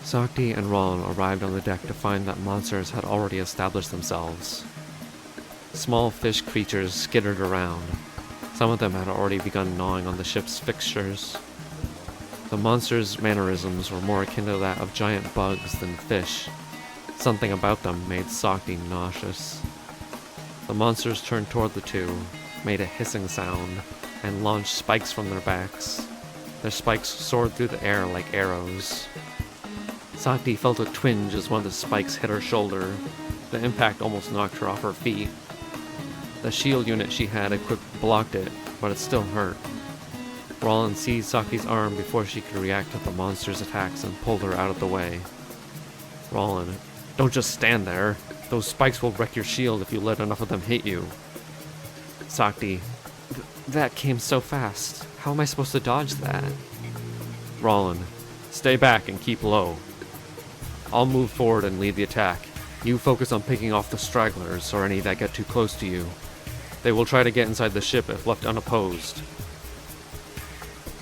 Sakti and Ron arrived on the deck to find that monsters had already established themselves. Small fish creatures skittered around. Some of them had already begun gnawing on the ship's fixtures. The monsters' mannerisms were more akin to that of giant bugs than fish. Something about them made Sakti nauseous. The monsters turned toward the two, made a hissing sound, and launched spikes from their backs. Their spikes soared through the air like arrows. Sakti felt a twinge as one of the spikes hit her shoulder. The impact almost knocked her off her feet. The shield unit she had equipped blocked it, but it still hurt. Roland seized Sakti's arm before she could react to the monster's attacks and pulled her out of the way. Roland, don't just stand there. Those spikes will wreck your shield if you let enough of them hit you. Sakti, that came so fast. How am I supposed to dodge that? Roland, stay back and keep low. I'll move forward and lead the attack. You focus on picking off the stragglers or any that get too close to you. They will try to get inside the ship if left unopposed.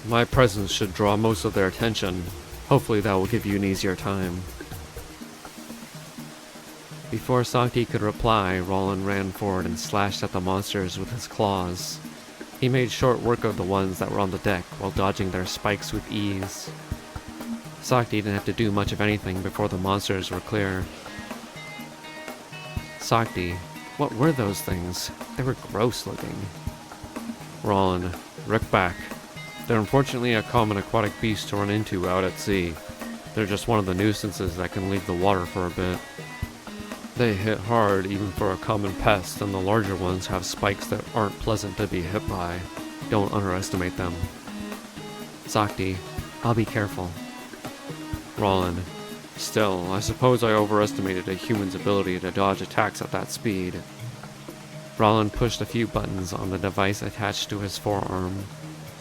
My presence should draw most of their attention. Hopefully that will give you an easier time. Before Sakti could reply, Roland ran forward and slashed at the monsters with his claws. He made short work of the ones that were on the deck while dodging their spikes with ease. Sakti didn't have to do much of anything before the monsters were clear. Sakti, what were those things? They were gross looking. Roland, look back. They're unfortunately a common aquatic beast to run into out at sea. They're just one of the nuisances that can leave the water for a bit. They hit hard even for a common pest, and the larger ones have spikes that aren't pleasant to be hit by. Don't underestimate them. Sakti, I'll be careful. Roland, still, I suppose I overestimated a human's ability to dodge attacks at that speed. Roland pushed a few buttons on the device attached to his forearm.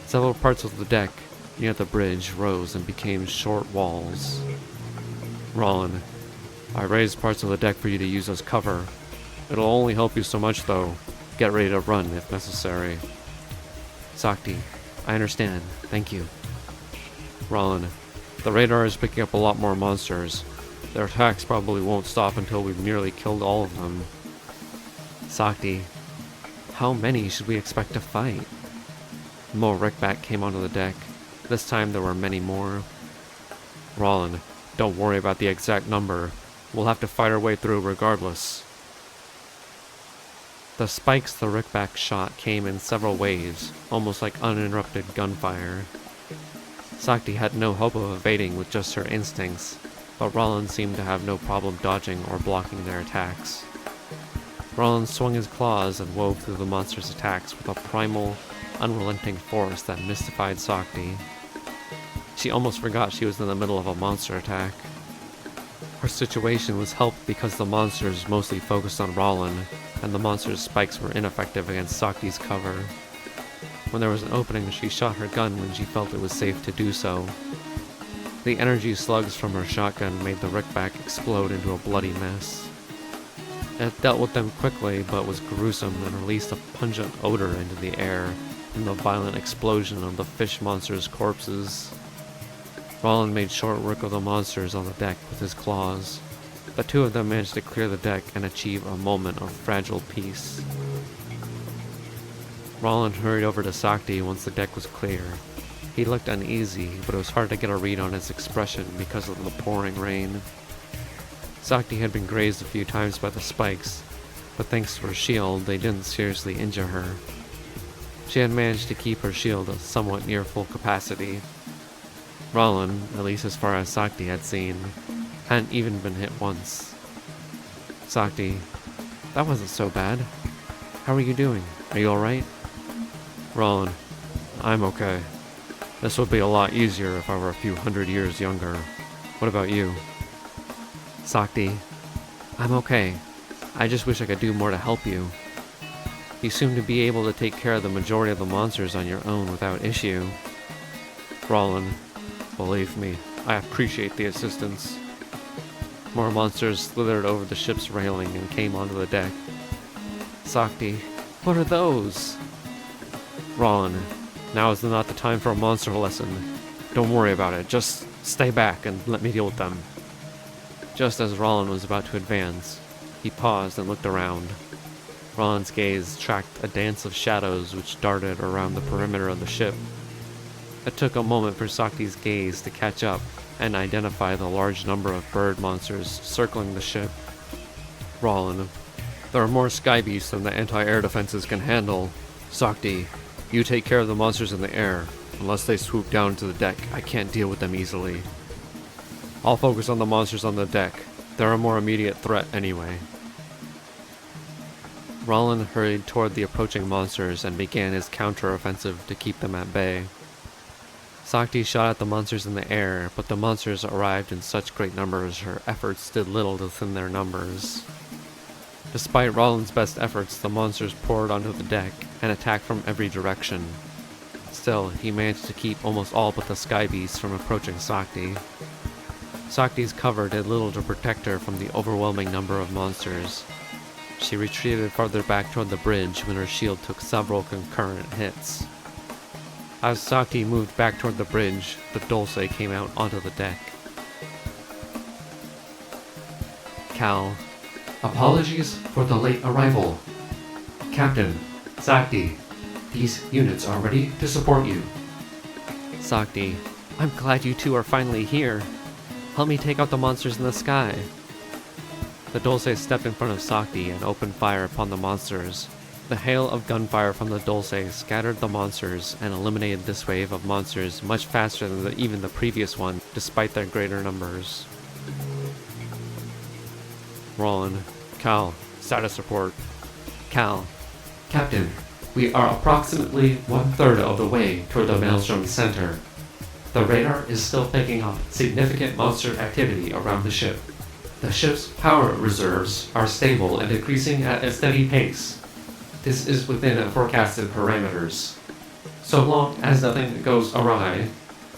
Several parts of the deck near the bridge rose and became short walls. Roland, I raised parts of the deck for you to use as cover. It'll only help you so much though. Get ready to run if necessary. Sakti, I understand. Thank you. Roland, the radar is picking up a lot more monsters. Their attacks probably won't stop until we've nearly killed all of them. Sakti, how many should we expect to fight? More Rickback came onto the deck. This time there were many more. Roland, don't worry about the exact number. We'll have to fight our way through regardless. The spikes the Rickback shot came in several waves, almost like uninterrupted gunfire. Sakti had no hope of evading with just her instincts, but Roland seemed to have no problem dodging or blocking their attacks. Roland swung his claws and wove through the monster's attacks with a primal, unrelenting force that mystified Sakti. She almost forgot she was in the middle of a monster attack. Her situation was helped because the monsters mostly focused on Roland, and the monster's spikes were ineffective against Sakti's cover. When there was an opening, she shot her gun when she felt it was safe to do so. The energy slugs from her shotgun made the Rickback explode into a bloody mess. It dealt with them quickly, but was gruesome and released a pungent odor into the air from the violent explosion of the fish monsters' corpses. Roland made short work of the monsters on the deck with his claws. The two of them managed to clear the deck and achieve a moment of fragile peace. Roland hurried over to Sakti once the deck was clear. He looked uneasy, but it was hard to get a read on his expression because of the pouring rain. Sakti had been grazed a few times by the spikes, but thanks to her shield, they didn't seriously injure her. She had managed to keep her shield somewhat near full capacity. Roland, at least as far as Sakti had seen, hadn't even been hit once. Sakti, that wasn't so bad. How are you doing? Are you alright? Roland, I'm okay. This would be a lot easier if I were a few hundred years younger. What about you? Sakti, I'm okay. I just wish I could do more to help you. You seem to be able to take care of the majority of the monsters on your own without issue. Roland, believe me, I appreciate the assistance. More monsters slithered over the ship's railing and came onto the deck. Sakti, what are those? Roland, now is not the time for a monster lesson. Don't worry about it, just stay back and let me deal with them. Just as Rollin was about to advance, he paused and looked around. Rollin's gaze tracked a dance of shadows which darted around the perimeter of the ship. It took a moment for Sakti's gaze to catch up and identify the large number of bird monsters circling the ship. Rollin, there are more sky beasts than the anti-air defenses can handle. Sakti, you take care of the monsters in the air. Unless they swoop down to the deck, I can't deal with them easily. I'll focus on the monsters on the deck. They're a more immediate threat anyway. Rollin hurried toward the approaching monsters and began his counter-offensive to keep them at bay. Sakti shot at the monsters in the air, but the monsters arrived in such great numbers her efforts did little to thin their numbers. Despite Rollin's best efforts, the monsters poured onto the deck and attacked from every direction. Still, he managed to keep almost all but the sky beasts from approaching Sakti. Sakti's cover did little to protect her from the overwhelming number of monsters. She retreated farther back toward the bridge when her shield took several concurrent hits. As Sakti moved back toward the bridge, the Dulce came out onto the deck. Cal, apologies for the late arrival. Captain, Sakti, these units are ready to support you. Sakti, I'm glad you two are finally here. Help me take out the monsters in the sky. The Dulce stepped in front of Sakti and opened fire upon the monsters. The hail of gunfire from the Dulce scattered the monsters and eliminated this wave of monsters much faster than even the previous one, despite their greater numbers. Rollin, Cal, status report. Cal, Captain, we are approximately 1/3 of the way toward the Maelstrom center. The radar is still picking up significant monster activity around the ship. The ship's power reserves are stable and increasing at a steady pace. This is within forecasted parameters. So long as nothing goes awry,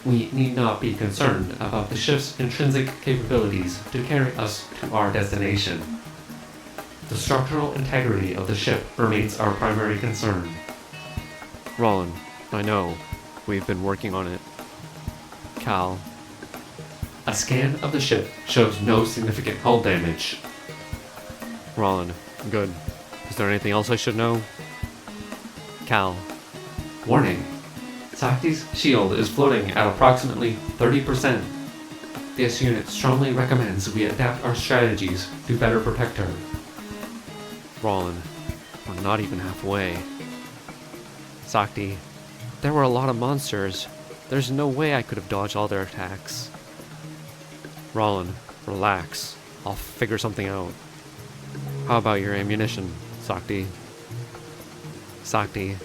we need not be concerned about the ship's intrinsic capabilities to carry us to our destination. The structural integrity of the ship remains our primary concern. Rollin, I know. We've been working on it. Cal, a scan of the ship shows no significant hull damage. Rollin, good. Is there anything else I should know? Cal, warning. Sakti's shield is floating at approximately 30%. This unit strongly recommends we adapt our strategies to better protect her. Rollin, we're not even halfway. Sakti, there were a lot of monsters. There's no way I could have dodged all their attacks. Rollin, relax. I'll figure something out. How about your ammunition, Sakti? Sakti,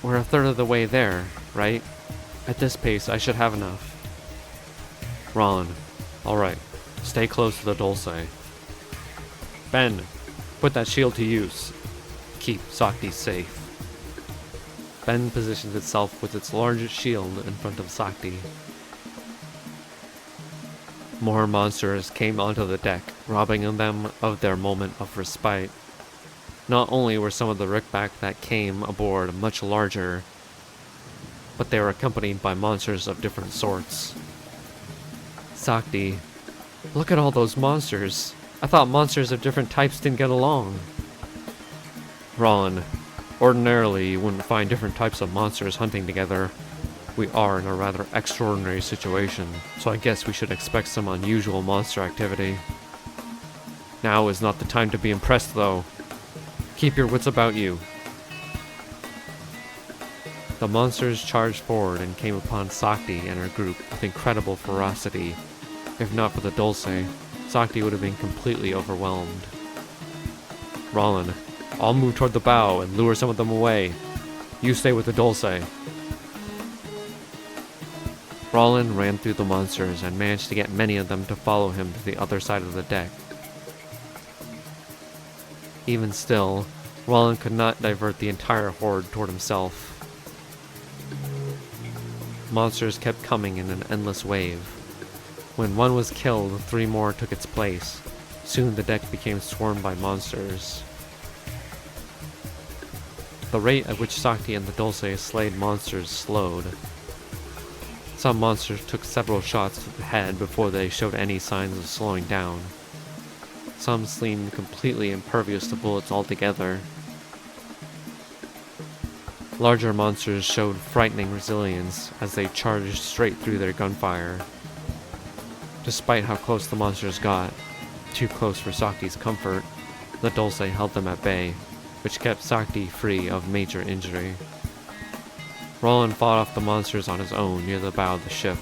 we're 1/3 of the way there, right? At this pace, I should have enough. Rollin, alright. Stay close to the Dulce. Ben, put that shield to use. Keep Sakti safe. Ben positioned itself with its largest shield in front of Sakti. More monsters came onto the deck, robbing them of their moment of respite. Not only were some of the Rickback that came aboard much larger, but they were accompanied by monsters of different sorts. Sakti, look at all those monsters. I thought monsters of different types didn't get along. Rollin, ordinarily you wouldn't find different types of monsters hunting together. We are in a rather extraordinary situation, so I guess we should expect some unusual monster activity. Now is not the time to be impressed, though. Keep your wits about you. The monsters charged forward and came upon Sakti and her group with incredible ferocity. If not for the Dulce, Sakti would have been completely overwhelmed. Rollin, I'll move toward the bow and lure some of them away. You stay with the Dulce. Rollin ran through the monsters and managed to get many of them to follow him to the other side of the deck. Even still, Rollin could not divert the entire horde toward himself. Monsters kept coming in an endless wave. When one was killed, 3 more took its place. Soon the deck became swarmed by monsters. The rate at which Sakti and the Dulce slayed monsters slowed. Some monsters took several shots to the head before they showed any signs of slowing down. Some seemed completely impervious to bullets altogether. Larger monsters showed frightening resilience as they charged straight through their gunfire. Despite how close the monsters got, too close for Sakti's comfort, the Dulce held them at bay, which kept Sakti free of major injury. Roland fought off the monsters on his own near the bow of the ship.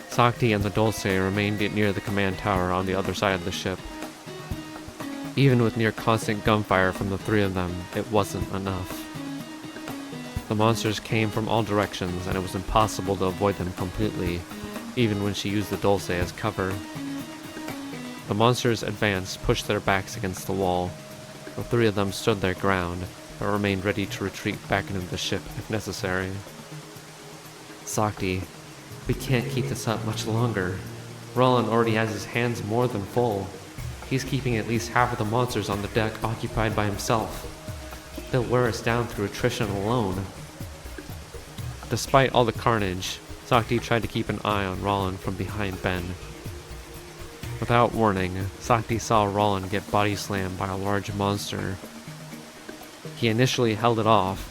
Sakti and the Dulce remained near the command tower on the other side of the ship. Even with near constant gunfire from the three of them, it wasn't enough. The monsters came from all directions, and it was impossible to avoid them completely, even when she used the Dulce as cover. The monsters advanced, pushed their backs against the wall. The three of them stood their ground, but remained ready to retreat back into the ship if necessary. Sakti, we can't keep this up much longer. Roland already has his hands more than full. He's keeping at least half of the monsters on the deck occupied by himself. They'll wear us down through attrition alone. Despite all the carnage, Sakti tried to keep an eye on Roland from behind Ben. Without warning, Sakti saw Roland get body slammed by a large monster. He initially held it off,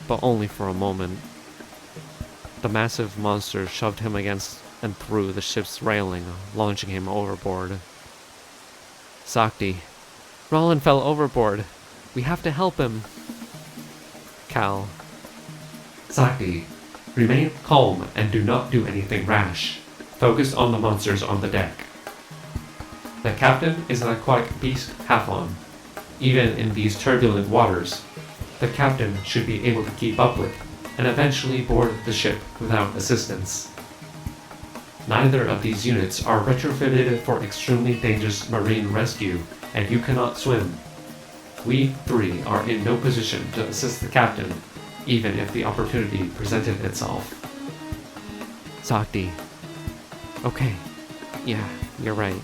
but only for a moment. The massive monster shoved him against and through the ship's railing, launching him overboard. Sakti, Roland fell overboard. We have to help him. Cal. Sakti, remain calm and do not do anything rash. Focus on the monsters on the deck. The captain is an aquatic beast Halfon. Even in these turbulent waters, the captain should be able to keep up with and eventually board the ship without assistance. Neither of these units are retrofitted for extremely dangerous marine rescue, and you cannot swim. We three are in no position to assist the captain, even if the opportunity presented itself. Sakti. Okay. Yeah, you're right.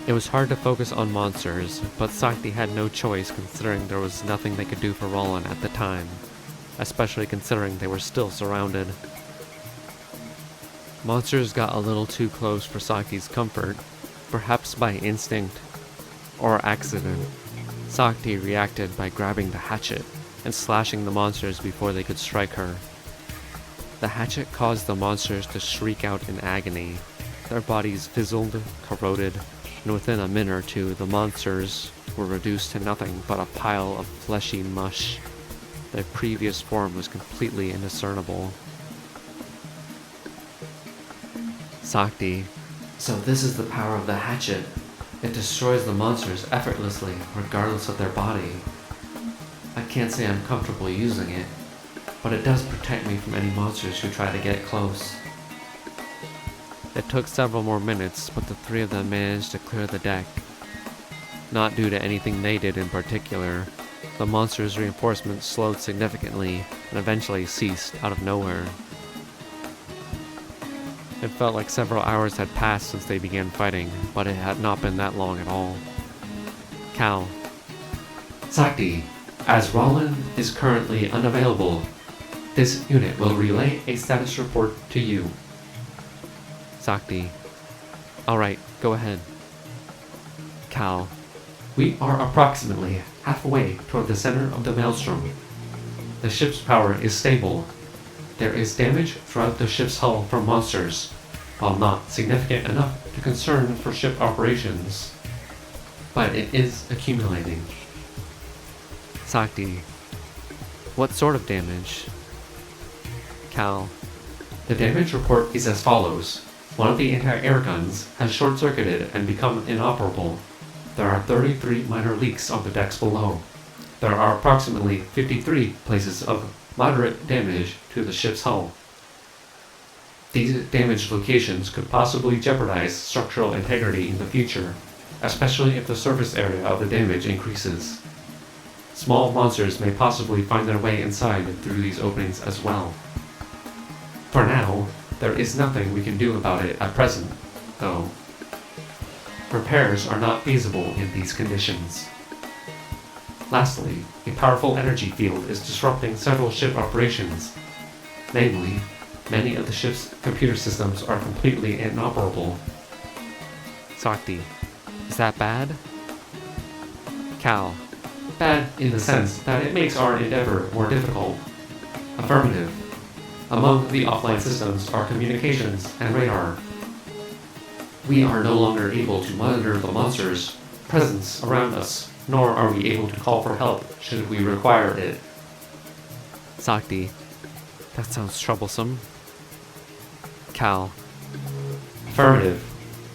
It was hard to focus on monsters, but Sakti had no choice considering there was nothing they could do for Roland at the time, especially considering they were still surrounded. Monsters got a little too close for Sakti's comfort, perhaps by instinct or accident. Sakti reacted by grabbing the hatchet and slashing the monsters before they could strike her. The hatchet caused the monsters to shriek out in agony. Their bodies fizzled, corroded, and within a minute or two the monsters were reduced to nothing but a pile of fleshy mush. Their previous form was completely indiscernible. Sakti. So this is the power of the hatchet. It destroys the monsters effortlessly, regardless of their body. I can't say I'm comfortable using it, but it does protect me from any monsters who try to get close. It took several more minutes, but the three of them managed to clear the deck. Not due to anything they did in particular. The monster's reinforcements slowed significantly and eventually ceased out of nowhere. It felt like several hours had passed since they began fighting, but it had not been that long at all. Cal. Sakti, as Roland is currently unavailable, this unit will relay a status report to you. Sakti. Alright, go ahead. Cal. We are approximately halfway toward the center of the maelstrom. The ship's power is stable. There is damage throughout the ship's hull from monsters, while not significant enough to concern for ship operations. But it is accumulating. Sakti. What sort of damage? Cal. The damage report is as follows. One of the anti-air guns has short-circuited and become inoperable. There are 33 minor leaks on the decks below. There are approximately 53 places of moderate damage to the ship's hull. These damaged locations could possibly jeopardize structural integrity in the future, especially if the surface area of the damage increases. Small monsters may possibly find their way inside through these openings as well. For now, there is nothing we can do about it at present, though. Repairs are not feasible in these conditions. Lastly, a powerful energy field is disrupting several ship operations. Namely, Many of the ship's computer systems are completely inoperable. Sakti, is that bad? Cal, Bad in the sense that it makes our endeavor more difficult. Affirmative. Among the offline systems are communications and radar. We are no longer able to monitor the monster's presence around us, nor are we able to call for help should we require it. Sakti, that sounds troublesome. Cal, Affirmative.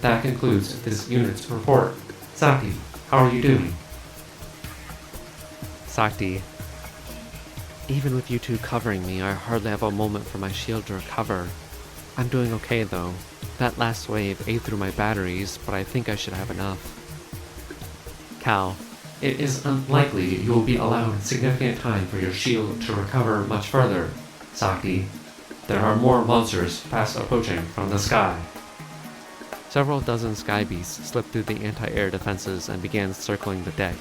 That concludes this unit's report. Sakti, how are you doing? Sakti, even with you two covering me, I hardly have a moment for my shield to recover. I'm doing okay though. That last wave ate through my batteries, but I think I should have enough. Cal, It is unlikely you will be allowed significant time for your shield to recover much further, Sakti. There are more monsters fast approaching from the sky. several dozen sky beasts slipped through the anti-air defenses and began circling the deck.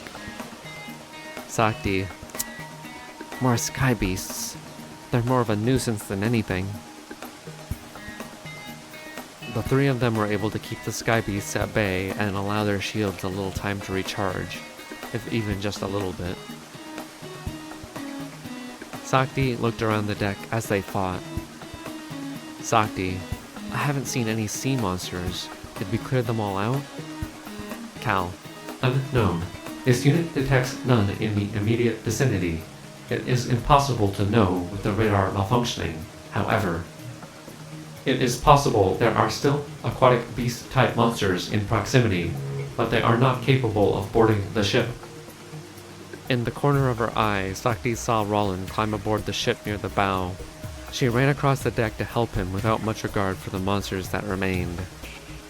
Sakti, more sky beasts. They're more of a nuisance than anything. The three of them were able to keep the sky beasts at bay and allow their shields a little time to recharge, if even just a little bit. Sakti looked around the deck as they fought. Sakti, I haven't seen any sea monsters. Did we clear them all out? Cal, Unknown. This unit detects none in the immediate vicinity. It is impossible to know with the radar malfunctioning. However, it is possible there are still aquatic beast-type monsters in proximity, but they are not capable of boarding the ship. in the corner of her eye, Sakti saw Roland climb aboard the ship near the bow. She ran across the deck to help him without much regard for the monsters that remained.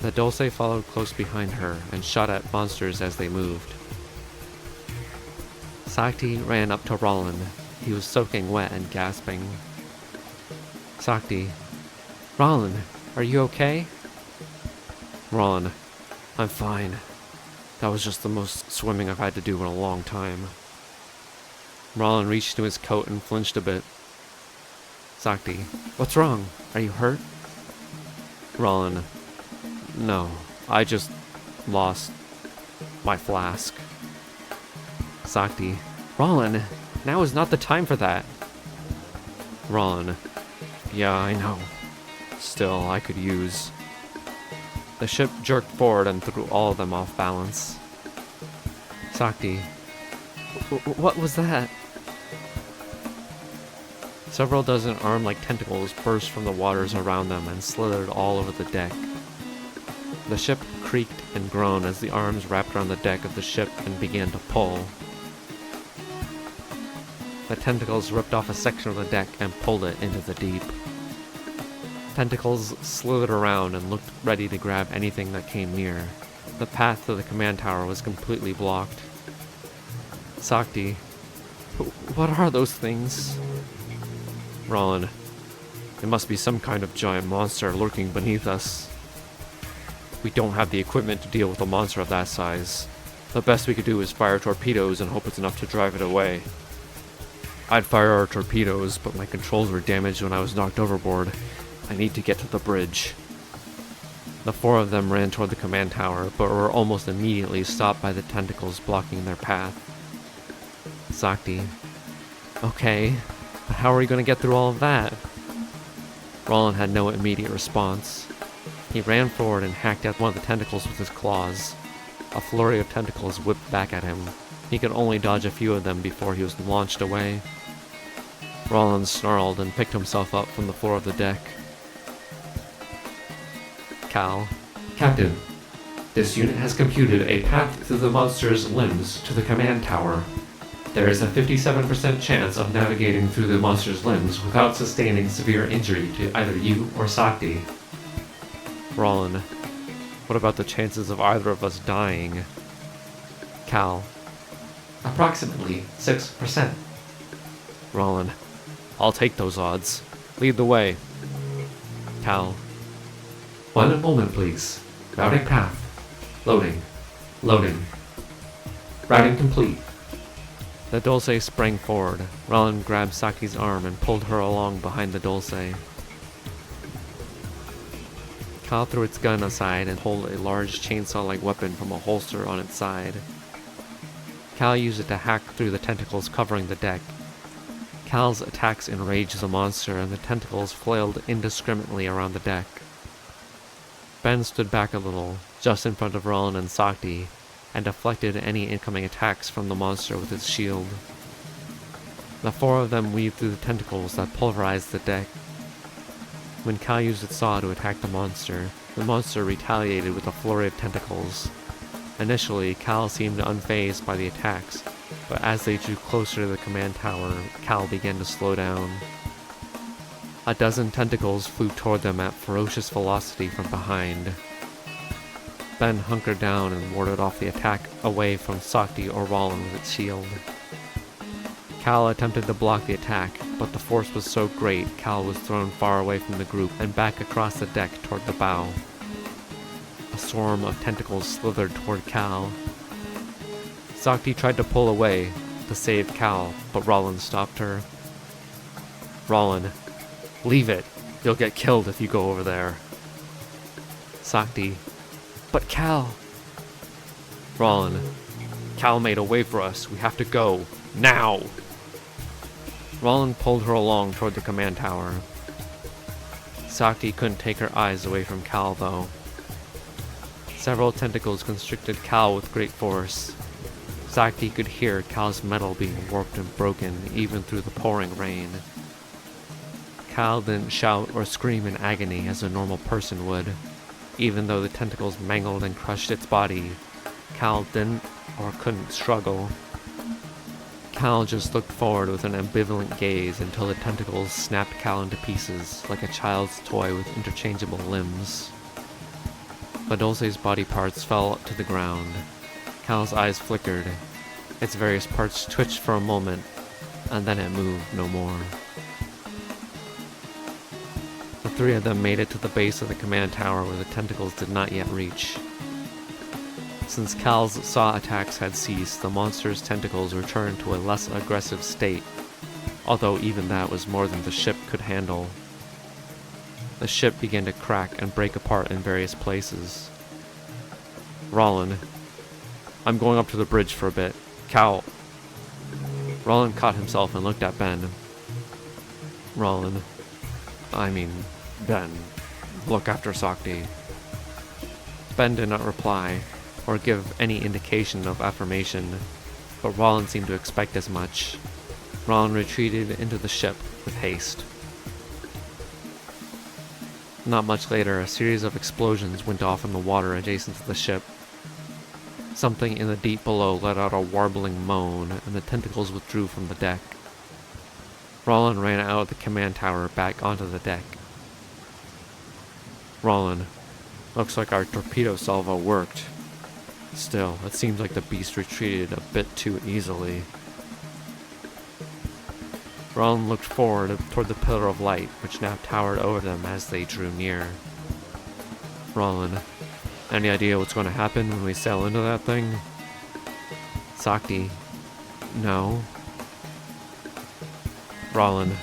The Dulce followed close behind her and shot at monsters as they moved. Sakti ran up to Roland. He was soaking wet and gasping. Sakti, Roland, are you okay? Roland, I'm fine. That was just the most swimming I've had to do in a long time. Roland reached into his coat and flinched a bit. Sakti, what's wrong? Are you hurt? Roland, no, I just lost my flask. Sakti, Roland, now is not the time for that. Roland, yeah, I know. Still, I could use... The ship jerked forward and threw all of them off balance. Sakti, what was that? Several dozen arm-like tentacles burst from the waters around them and slithered all over the deck. The ship creaked and groaned as the arms wrapped around the deck of the ship and began to pull. The tentacles ripped off a section of the deck and pulled it into the deep. Tentacles slithered around and looked ready to grab anything that came near. The path to the command tower was completely blocked. Sakti, what are those things? Roland, it must be some kind of giant monster lurking beneath us. We don't have the equipment to deal with a monster of that size. The best we could do is fire torpedoes and hope it's enough to drive it away. I'd fire our torpedoes, but my controls were damaged when I was knocked overboard. I need to get to the bridge. The four of them ran toward the command tower, but were almost immediately stopped by the tentacles blocking their path. Sakti, okay, but how are we going to get through all of that? Roland had no immediate response. He ran forward and hacked at one of the tentacles with his claws. A flurry of tentacles whipped back at him. He could only dodge a few of them before he was launched away. Roland snarled and picked himself up from the floor of the deck. Cal, Captain, this unit has computed a path through the monster's limbs to the command tower. There is a 57% chance of navigating through the monster's limbs without sustaining severe injury to either you or Sakti. Roland, what about the chances of either of us dying? Cal, Approximately 6%. Roland, I'll take those odds. Lead the way. Cal, 1 moment, please. Routing path. Loading. Loading. Routing complete. the Dulce sprang forward. Roland grabbed Saki's arm and pulled her along behind the Dulce. Cal threw its gun aside and pulled a large chainsaw-like weapon from a holster on its side. Cal used it to hack through the tentacles covering the deck. Cal's attacks enraged the monster, and the tentacles flailed indiscriminately around the deck. Ben stood back a little, just in front of Rollin and Sakti, and deflected any incoming attacks from the monster with its shield. The four of them weaved through the tentacles that pulverized the deck. When Cal used its saw to attack the monster retaliated with a flurry of tentacles. Initially, Cal seemed unfazed by the attacks, but as they drew closer to the command tower, Cal began to slow down. A dozen tentacles flew toward them at ferocious velocity from behind. Ben hunkered down and warded off the attack away from Sakti or Rollin with its shield. Cal attempted to block the attack, but the force was so great Cal was thrown far away from the group and back across the deck toward the bow. A swarm of tentacles slithered toward Cal. Sakti tried to pull away to save Cal, but Rollin stopped her. Rollin, leave it. You'll get killed if you go over there. Sakti, but Cal. Rollin, Cal made a way for us. We have to go. Now! Rollin pulled her along toward the command tower. Sakti couldn't take her eyes away from Cal, though. Several tentacles constricted Cal with great force. Sakti could hear Cal's metal being warped and broken even through the pouring rain. Cal didn't shout or scream in agony as a normal person would. Even though the tentacles mangled and crushed its body, Cal didn't or couldn't struggle. Cal just looked forward with an ambivalent gaze until the tentacles snapped Cal into pieces like a child's toy with interchangeable limbs. Dulce's body parts fell to the ground. Cal's eyes flickered. Its various parts twitched for a moment, and then it moved no more. The three of them made it to the base of the command tower where the tentacles did not yet reach. Since Cal's saw attacks had ceased, the monster's tentacles returned to a less aggressive state, although even that was more than the ship could handle. The ship began to crack and break apart in various places. Rollin, I'm going up to the bridge for a bit. Cal. Rollin caught himself and looked at Ben. Ben, look after Sakti. Ben did not reply, or give any indication of affirmation, but Rollin seemed to expect as much. Rollin retreated into the ship with haste. Not much later, a series of explosions went off in the water adjacent to the ship. Something in the deep below let out a warbling moan, and the tentacles withdrew from the deck. Rollin ran out of the command tower back onto the deck. Rollin, looks like our torpedo salvo worked. Still, it seems like the beast retreated a bit too easily. Rollin looked forward toward the pillar of light, which now towered over them as they drew near. Rollin, any idea what's going to happen when we sail into that thing? Sakti, no. Rollin,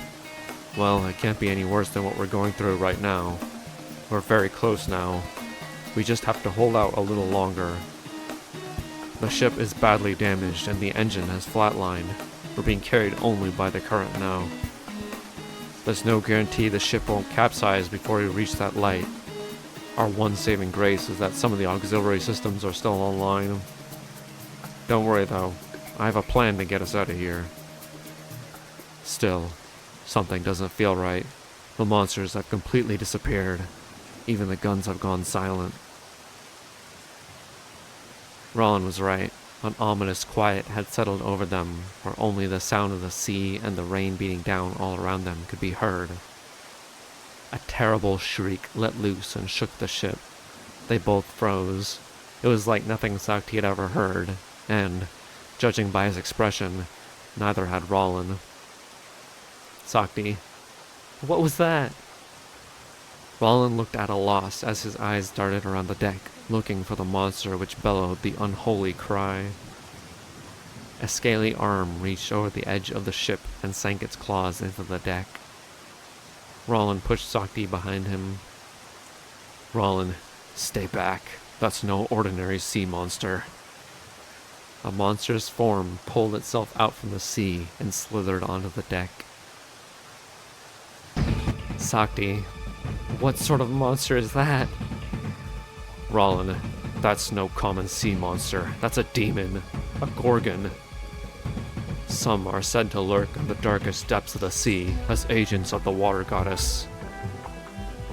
well, it can't be any worse than what we're going through right now. We're very close now. We just have to hold out a little longer. The ship is badly damaged and the engine has flatlined. We're being carried only by the current now. There's no guarantee the ship won't capsize before we reach that light. Our one saving grace is that some of the auxiliary systems are still online. Don't worry though, I have a plan to get us out of here. Still, something doesn't feel right. The monsters have completely disappeared. Even the guns have gone silent. Rollin was right. An ominous quiet had settled over them, where only the sound of the sea and the rain beating down all around them could be heard. A terrible shriek let loose and shook the ship. They both froze. It was like nothing Sakti had ever heard, and, judging by his expression, neither had Rollin. Sakti, what was that? Rollin looked at a loss as his eyes darted around the deck, looking for the monster which bellowed the unholy cry. A scaly arm reached over the edge of the ship and sank its claws into the deck. Rollin pushed Sakti behind him. Rollin, stay back. That's no ordinary sea monster. A monstrous form pulled itself out from the sea and slithered onto the deck. Sakti, what sort of monster is that? Rollin, that's no common sea monster. That's a demon. A gorgon. Some are said to lurk in the darkest depths of the sea as agents of the water goddess.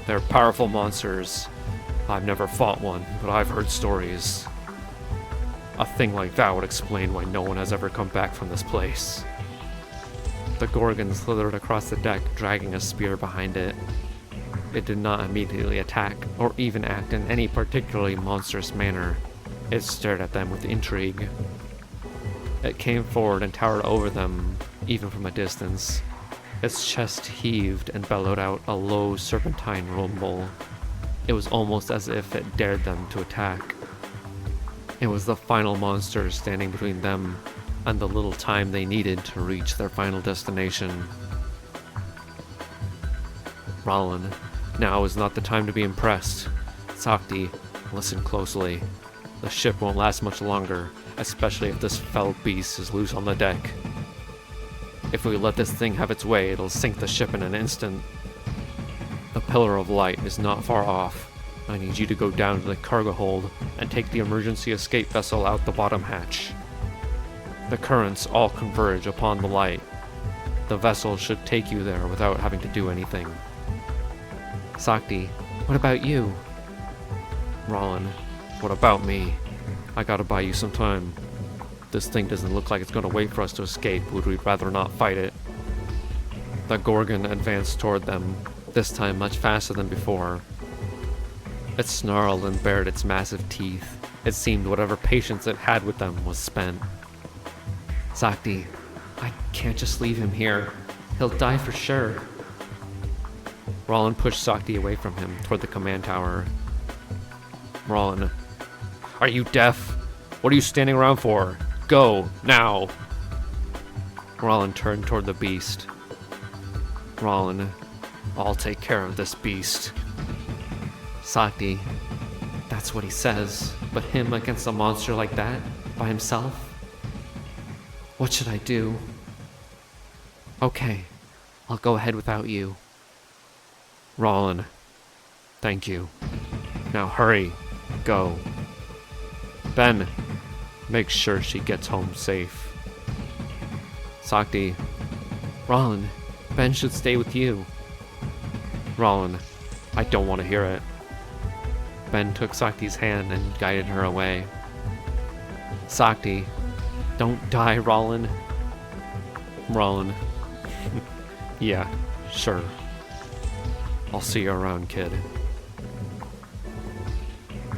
They're powerful monsters. I've never fought one, but I've heard stories. A thing like that would explain why no one has ever come back from this place. The gorgon slithered across the deck, dragging a spear behind it. It did not immediately attack, or even act in any particularly monstrous manner. It stared at them with intrigue. It came forward and towered over them, even from a distance. Its chest heaved and bellowed out a low serpentine rumble. It was almost as if it dared them to attack. It was the final monster standing between them and the little time they needed to reach their final destination. Rollin, now is not the time to be impressed. Sakti, listen closely. The ship won't last much longer, especially if this fell beast is loose on the deck. If we let this thing have its way, it'll sink the ship in an instant. The pillar of light is not far off. I need you to go down to the cargo hold and take the emergency escape vessel out the bottom hatch. The currents all converge upon the light. The vessel should take you there without having to do anything. Sakti, what about you? Rollin, what about me? I gotta buy you some time. This thing doesn't look like it's gonna wait for us to escape, but we'd rather not fight it. The gorgon advanced toward them, this time much faster than before. It snarled and bared its massive teeth. It seemed whatever patience it had with them was spent. Sakti, I can't just leave him here. He'll die for sure. Rollin pushed Sakti away from him toward the command tower. Rollin, are you deaf? What are you standing around for? Go, now! Rollin turned toward the beast. Rollin, I'll take care of this beast. Sakti, that's what he says, but him against a monster like that, by himself? What should I do? Okay, I'll go ahead without you. Rollin, thank you. Now hurry, go. Ben, make sure she gets home safe. Sakti, Rollin, Ben should stay with you. Rollin, I don't want to hear it. Ben took Sakti's hand and guided her away. Sakti, don't die, Rollin. Rollin, yeah, sure. I'll see you around, kid.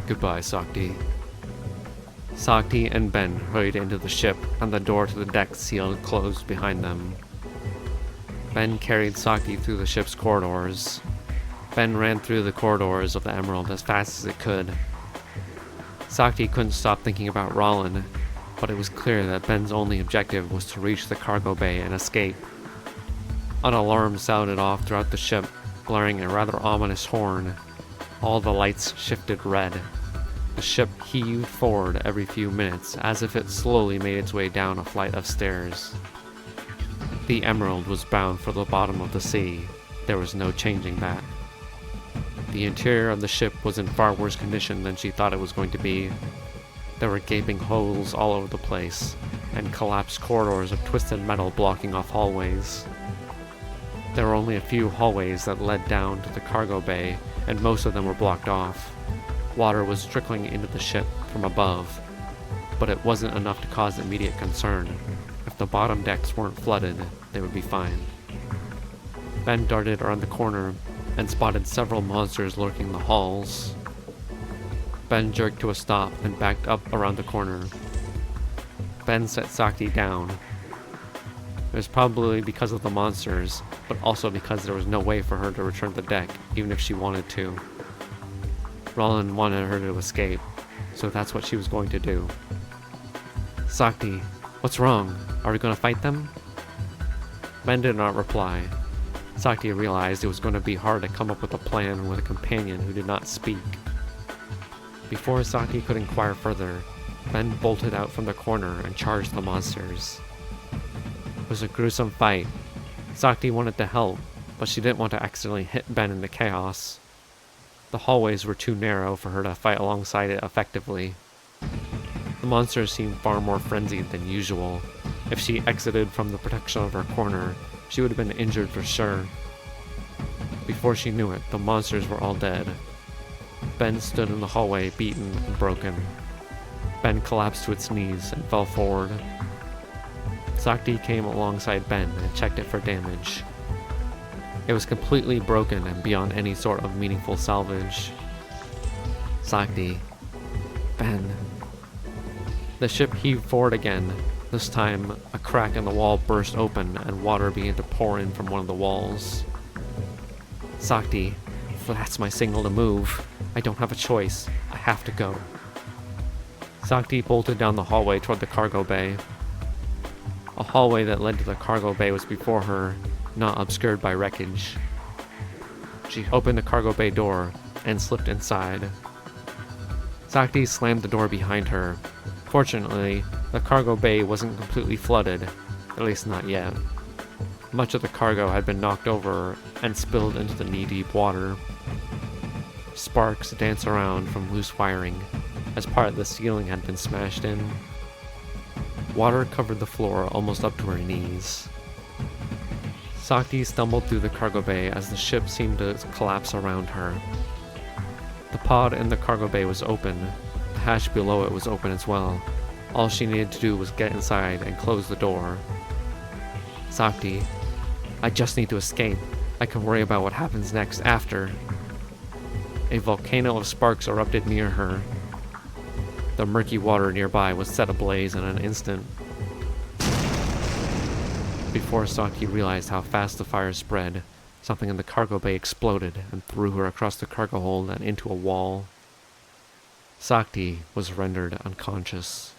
Goodbye, Sakti. Sakti and Ben hurried into the ship, and the door to the deck sealed closed behind them. Ben carried Sakti through the ship's corridors. Ben ran through the corridors of the Emerald as fast as it could. Sakti couldn't stop thinking about Rollin, but it was clear that Ben's only objective was to reach the cargo bay and escape. An alarm sounded off throughout the ship, blaring a rather ominous horn. All the lights shifted red. The ship heaved forward every few minutes, as if it slowly made its way down a flight of stairs. The Emerald was bound for the bottom of the sea. There was no changing that. The interior of the ship was in far worse condition than she thought it was going to be. There were gaping holes all over the place, and collapsed corridors of twisted metal blocking off hallways. There were only a few hallways that led down to the cargo bay, and most of them were blocked off. Water was trickling into the ship from above, but it wasn't enough to cause immediate concern. If the bottom decks weren't flooded, they would be fine. Ben darted around the corner and spotted several monsters lurking in the halls. Ben jerked to a stop and backed up around the corner. Ben set Sakti down. It was probably because of the monsters, but also because there was no way for her to return to the deck, even if she wanted to. Rollin wanted her to escape, so that's what she was going to do. Sakti, what's wrong? Are we going to fight them? Ben did not reply. Sakti realized it was going to be hard to come up with a plan with a companion who did not speak. Before Sakti could inquire further, Ben bolted out from the corner and charged the monsters. It was a gruesome fight. Sakti wanted to help, but she didn't want to accidentally hit Ben in the chaos. The hallways were too narrow for her to fight alongside it effectively. The monsters seemed far more frenzied than usual. If she exited from the protection of her corner, she would have been injured for sure. Before she knew it, the monsters were all dead. Ben stood in the hallway, beaten and broken. Ben collapsed to its knees and fell forward. Sakti came alongside Ben and checked it for damage. It was completely broken and beyond any sort of meaningful salvage. Sakti. Ben. The ship heaved forward again. This time, a crack in the wall burst open and water began to pour in from one of the walls. Sakti, that's my signal to move. I don't have a choice. I have to go. Sakti bolted down the hallway toward the cargo bay. A hallway that led to the cargo bay was before her, not obscured by wreckage. She opened the cargo bay door and slipped inside. Sakti slammed the door behind her. Fortunately, the cargo bay wasn't completely flooded, at least not yet. Much of the cargo had been knocked over and spilled into the knee-deep water. Sparks danced around from loose wiring, as part of the ceiling had been smashed in. Water covered the floor almost up to her knees. Sakti stumbled through the cargo bay as the ship seemed to collapse around her. The pod in the cargo bay was open. The hatch below it was open as well. All she needed to do was get inside and close the door. Sakti, I just need to escape. I can worry about what happens next after. A volcano of sparks erupted near her. The murky water nearby was set ablaze in an instant. Before Sakti realized how fast the fire spread, something in the cargo bay exploded and threw her across the cargo hold and into a wall. Sakti was rendered unconscious.